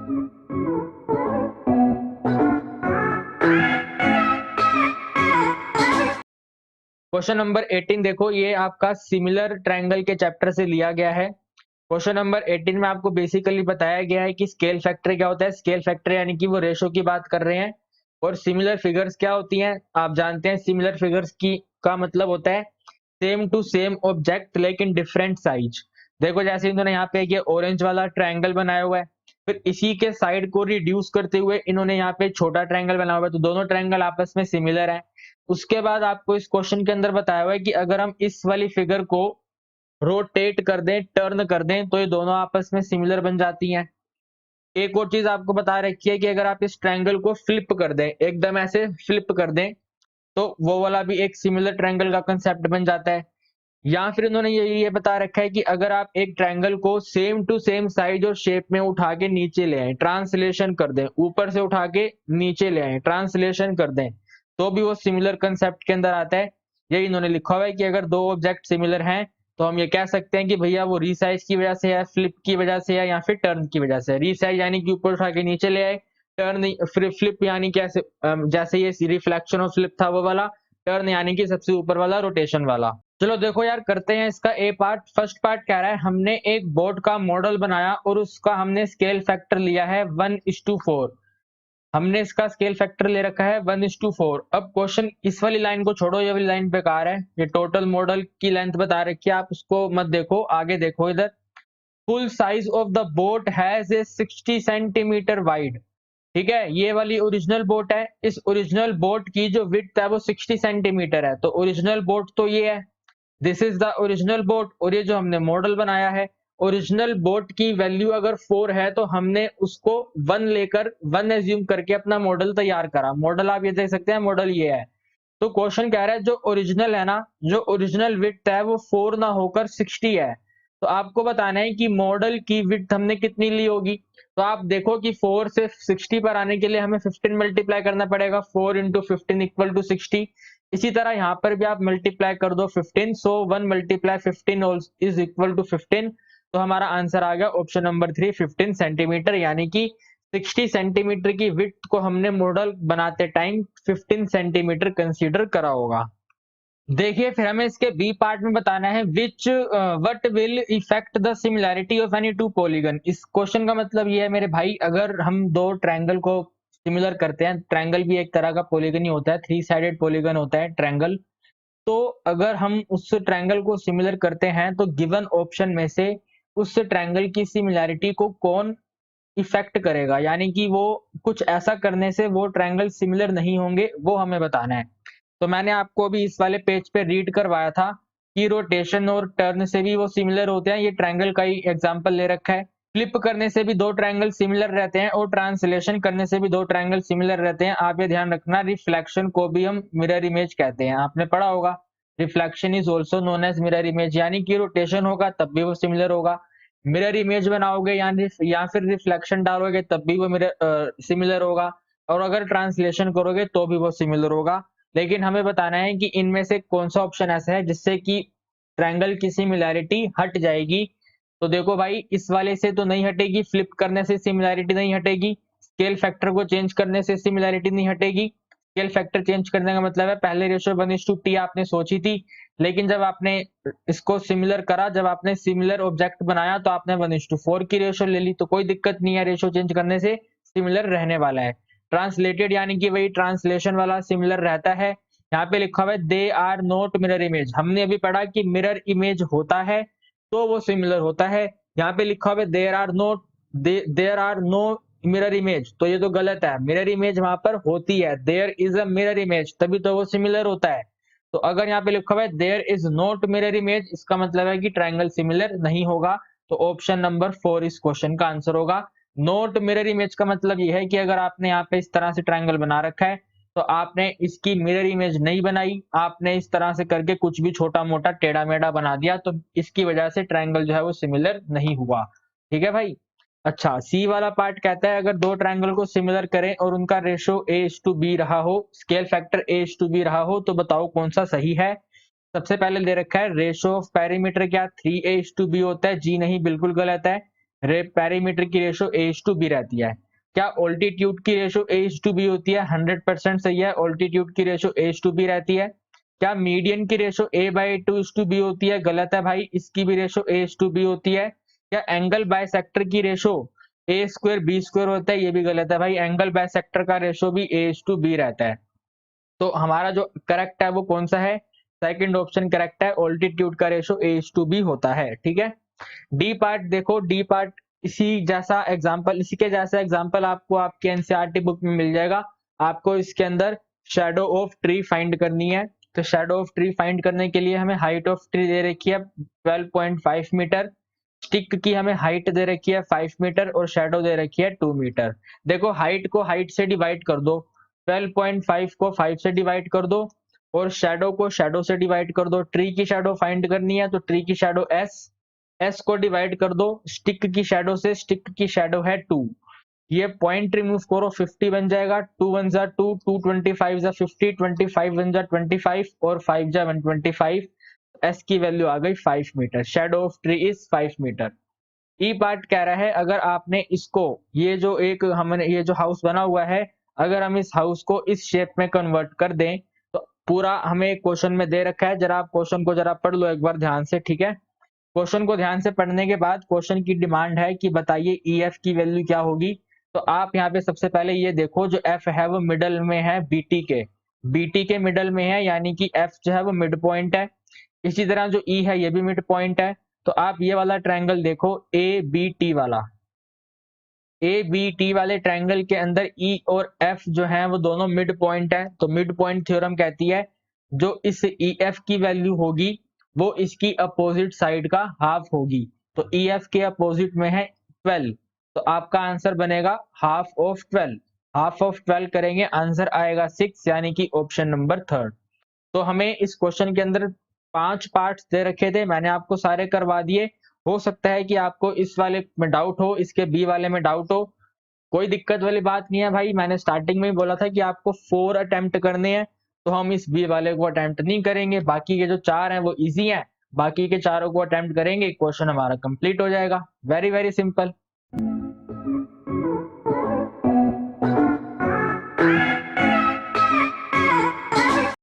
Question number 18 देखो, ये आपका सिमिलर ट्रायंगल के चैप्टर से लिया गया है। क्वेश्चन नंबर 18 में आपको बेसिकली बताया गया है कि स्केल फैक्टर क्या होता है। स्केल फैक्टर यानी कि वो रेशो की बात कर रहे हैं। और सिमिलर फिगर्स क्या होती हैं, आप जानते हैं सिमिलर फिगर्स की का मतलब होता है सेम टू सेम ऑब्जेक्ट लेकिन डिफरेंट साइज। देखो जैसे इन्होंने यहाँ पे ये ऑरेंज वाला ट्रायंगल बनाया हुआ है, फिर इसी के साइड को रिड्यूस करते हुए इन्होंने यहाँ पे छोटा ट्रायंगल बनाया हुआ है, तो दोनों ट्रायंगल आपस में सिमिलर है। उसके बाद आपको इस क्वेश्चन के अंदर बताया हुआ है कि अगर हम इस वाली फिगर को रोटेट कर दें, टर्न कर दें, तो ये दोनों आपस में सिमिलर बन जाती हैं। एक और चीज आपको बता रखी है कि अगर आप इस ट्रायंगल को फ्लिप कर दें, एकदम ऐसे फ्लिप कर दें, तो वो वाला भी एक सिमिलर ट्रायंगल का कंसेप्ट बन जाता है। या फिर इन्होंने ये बता रखा है कि अगर आप एक ट्रायंगल को सेम टू सेम साइज और शेप में उठा के नीचे ले आए, ट्रांसलेशन कर दें, ऊपर से उठा के नीचे ले आए, ट्रांसलेशन कर दें, तो भी वो सिमिलर कंसेप्ट के अंदर आता है। यही इन्होंने लिखा हुआ है कि अगर दो ऑब्जेक्ट सिमिलर हैं तो हम ये कह सकते हैं कि भैया वो रीसाइज की वजह से है, फ्लिप की वजह से है, या फिर टर्न की वजह से। रीसाइज यानी कि ऊपर उठा के नीचे ले आए, टर्न फ्लिप यानी कैसे, जैसे ये रिफ्लेक्शन ऑफ फ्लिप था वो वाला, टर्न यानी कि सबसे ऊपर वाला रोटेशन वाला। चलो देखो यार, करते हैं इसका ए पार्ट। फर्स्ट पार्ट कह रहा है हमने एक बोर्ड का मॉडल बनाया और उसका हमने स्केल फैक्टर लिया है 1:4। हमने इसका स्केल फैक्टर ले रखा है 1:4। अब क्वेश्चन, इस वाली लाइन को छोड़ो, ये वाली लाइन बेकार है, ये टोटल मॉडल की लेंथ बता रखी है, आप उसको मत देखो, आगे देखो इधर। Full size of the boat has a 60 centimetre wide. ठीक है, ये वाली ओरिजिनल बोट है। इस ओरिजिनल बोट की जो विड्थ है वो 60 सेंटीमीटर है, तो ओरिजिनल बोट तो ये है, this is the original boat. और ये जो हमने मॉडल बनाया है, ओरिजिनल बोट की वैल्यू अगर 4 है तो हमने उसको 1 लेकर 1 एज्यूम करके अपना मॉडल तैयार करा। मॉडल आप ये देख सकते हैं, मॉडल ये है। तो क्वेश्चन कह रहा है जो ओरिजिनल है ना, जो ओरिजिनल विड्थ है वो 4 ना होकर 60 है। तो आपको बताना है कि मॉडल की विड्थ हमने कितनी ली होगी। तो आप देखो कि 4 से 60 पर आने के लिए हमें 15 मल्टीप्लाई करना पड़ेगा। 4 इंटू 15 इक्वल टू 60। इसी तरह यहाँ पर भी आप मल्टीप्लाई कर दो 15, सो 1 मल्टीप्लाई 15 इज इक्वल टू 15। तो हमारा आंसर आ गया ऑप्शन नंबर 3, 15 सेंटीमीटर, यानी कि 60 सेंटीमीटर की विड्थ को हमने मॉडल बनाते टाइम 15 सेंटीमीटर कंसीडर करा होगा। देखिए फिर हमें इसके बी पार्ट में बताना है विच what will effect the similarity of any two polygon. इस क्वेश्चन का मतलब ये है मेरे भाई, अगर हम दो ट्रायंगल को सिमिलर करते हैं, ट्रायंगल भी एक तरह का पॉलीगन ही होता है, 3 साइडेड पॉलीगन होता है ट्रायंगल। तो अगर हम उस ट्रायंगल को सिमिलर करते हैं तो गिवन ऑप्शन में से उस ट्रायंगल की सिमिलैरिटी को कौन इफेक्ट करेगा, यानी कि वो कुछ ऐसा करने से वो ट्रायंगल सिमिलर नहीं होंगे, वो हमें बताना है। तो मैंने आपको अभी इस वाले पेज पे रीड करवाया था कि रोटेशन और टर्न से भी वो सिमिलर होते हैं। ये ट्रायंगल का ही एग्जांपल ले रखा है। फ्लिप करने से भी दो ट्रायंगल सिमिलर रहते हैं और ट्रांसलेशन करने से भी दो ट्रायंगल सिमिलर रहते हैं। आप ये ध्यान रखना, रिफ्लेक्शन को भी हम मिरर इमेज कहते हैं, आपने पढ़ा होगा। Reflection is also known as mirror image, यानी कि रोटेशन होगा तब भी वो सिमिलर होगा, मिरर इमेज बनाओगे या फिर रिफ्लेक्शन डालोगे तब भी वो मिरर सिमिलर होगा, और अगर ट्रांसलेशन करोगे तो भी वो सिमिलर होगा। लेकिन हमें बताना है कि इनमें से कौन सा ऑप्शन ऐसा है जिससे कि ट्रायंगल की सिमिलैरिटी हट जाएगी। तो देखो भाई, इस वाले से तो नहीं हटेगी, फ्लिप करने से सिमिलैरिटी नहीं हटेगी, स्केल फैक्टर को चेंज करने से सिमिलैरिटी नहीं हटेगी। स्केल फैक्टर चेंज करने का मतलब है पहले रेशियो 1:t आपने सोची थी, लेकिन जब आपने इसको सिमिलर करा, जब आपने सिमिलर ऑब्जेक्ट बनाया तो आपने 1:4 की रेशियो ले ली, तो कोई दिक्कत नहीं है, रेशियो चेंज करने से सिमिलर रहने वाला है। ट्रांसलेटेड यानी कि वही ट्रांसलेशन वाला सिमिलर रहता है। यहाँ पे लिखा हुआ है they are not mirror image, हमने अभी पढ़ा कि मिरर इमेज होता है तो वो सिमिलर होता है। यहाँ पे लिखा हुआ है there are no mirror image, तो ये तो गलत है, मिरर इमेज वहां पर होती है, there is a mirror image, तभी तो वो सिमिलर होता है। तो अगर यहाँ पे लिखा हुआ है there is not mirror image, इसका मतलब है कि ट्रायंगल सिमिलर नहीं होगा। तो ऑप्शन नंबर 4 इस क्वेश्चन का आंसर होगा। नॉट मिरर इमेज का मतलब ये है कि अगर आपने यहाँ पे इस तरह से ट्रायंगल बना रखा है तो आपने इसकी मिरर इमेज नहीं बनाई, आपने इस तरह से करके कुछ भी छोटा मोटा टेढ़ा मेढ़ा बना दिया, तो इसकी वजह से ट्रायंगल जो है वो सिमिलर नहीं हुआ। ठीक है भाई। अच्छा, सी वाला पार्ट कहता है अगर दो ट्रायंगल को सिमिलर करें और उनका रेशो A:B रहा हो, स्केल फैक्टर A:B रहा हो, तो बताओ कौन सा सही है। सबसे पहले दे रखा है रेशो ऑफ पेरीमीटर क्या 3A:B होता है, जी नहीं, बिल्कुल गलत है। पेरीमीटर की रेशो A:B रहती है। क्या ऑल्टीट्यूड की रेशो A:B होती है? 100% सही है, ऑल्टीट्यूड की रेशो A:B रहती है। क्या मीडियन की रेशो A/2:B होती है? गलत है भाई, इसकी भी रेशो A:B होती है। क्या एंगल बायसेक्टर की रेशो A²B² होता है? ये भी गलत है भाई, एंगल बायसेक्टर का रेशो भी A:B रहता है। तो हमारा जो करेक्ट है वो कौन सा है? सेकंड ऑप्शन करेक्ट है, ऑल्टीट्यूड का रेशो A:B होता है। ठीक है, डी पार्ट देखो, डी पार्ट इसी के जैसा एग्जांपल आपको आपके एनसीईआरटी बुक में मिल जाएगा। आपको इसके अंदर शैडो ऑफ ट्री फाइंड करनी है। तो शैडो ऑफ ट्री फाइंड करने के लिए हमें हाइट ऑफ ट्री दे रखी है 12.5 मीटर, स्टिक की हमें हाइट दे रखी है 5 मीटर और शैडो दे रखी है 2 मीटर। देखो हाइट को हाइट से डिवाइड कर दो, 12.5 को 5 से डिवाइड कर दो और शैडो को शैडो से डिवाइड कर दो। ट्री की शैडो फाइंड करनी है तो ट्री की शैडो एस को डिवाइड कर दो स्टिक की शैडो से, स्टिक की शैडो है 2। ये पॉइंट रिमूव करो, 50 बन जाएगा, 2 1 जा 2, 2 25 जा 50, 25 1 जा 25 और 5 जा 125। एस की वैल्यू आ गई 5 metre. Shadow of tree is 5 metre. E part कह रहा है अगर आपने इसको, ये जो एक हमने ये जो हाउस बना हुआ है, अगर हम इस हाउस को इस शेप में कन्वर्ट कर दें तो पूरा हमें क्वेश्चन में दे रखा है। जरा आप क्वेश्चन को जरा पढ़ लो एक बार ध्यान से। ठीक है, क्वेश्चन को ध्यान से पढ़ने के बाद क्वेश्चन की डिमांड है कि बताइए ई एफ की वैल्यू क्या होगी। तो आप यहाँ पे सबसे पहले ये देखो, जो एफ है वो मिडल में है बीटी के मिडल में है, यानी कि एफ जो है वो मिड पॉइंट है। इसी तरह जो ई है ये भी मिड पॉइंट है। तो आप ये वाला ट्रायंगल देखो, ए बी टी वाले ट्रायंगल के अंदर ई और एफ जो है वो दोनों मिड पॉइंट है। तो मिड पॉइंट थ्योरम कहती है जो इस ई एफ की वैल्यू होगी वो इसकी अपोजिट साइड का हाफ होगी। तो ई एफ के अपोजिट में है 12, तो आपका आंसर बनेगा हाफ ऑफ 12। हाफ ऑफ 12 करेंगे, आंसर आएगा 6, यानी कि ऑप्शन नंबर थर्ड। तो हमें इस क्वेश्चन के अंदर 5 पार्ट्स दे रखे थे, मैंने आपको सारे करवा दिए। हो सकता है कि आपको इस वाले में डाउट हो, इसके बी वाले में डाउट हो, कोई दिक्कत वाली बात नहीं है भाई। मैंने स्टार्टिंग में ही बोला था कि आपको 4 अटेम्प्ट करने हैं, तो हम इस बी वाले को अटेम्प्ट नहीं करेंगे। बाकी के जो 4 हैं वो इजी हैं, बाकी के चारों को अटेम्प्ट करेंगे, क्वेश्चन हमारा कंप्लीट हो जाएगा। Very very simple.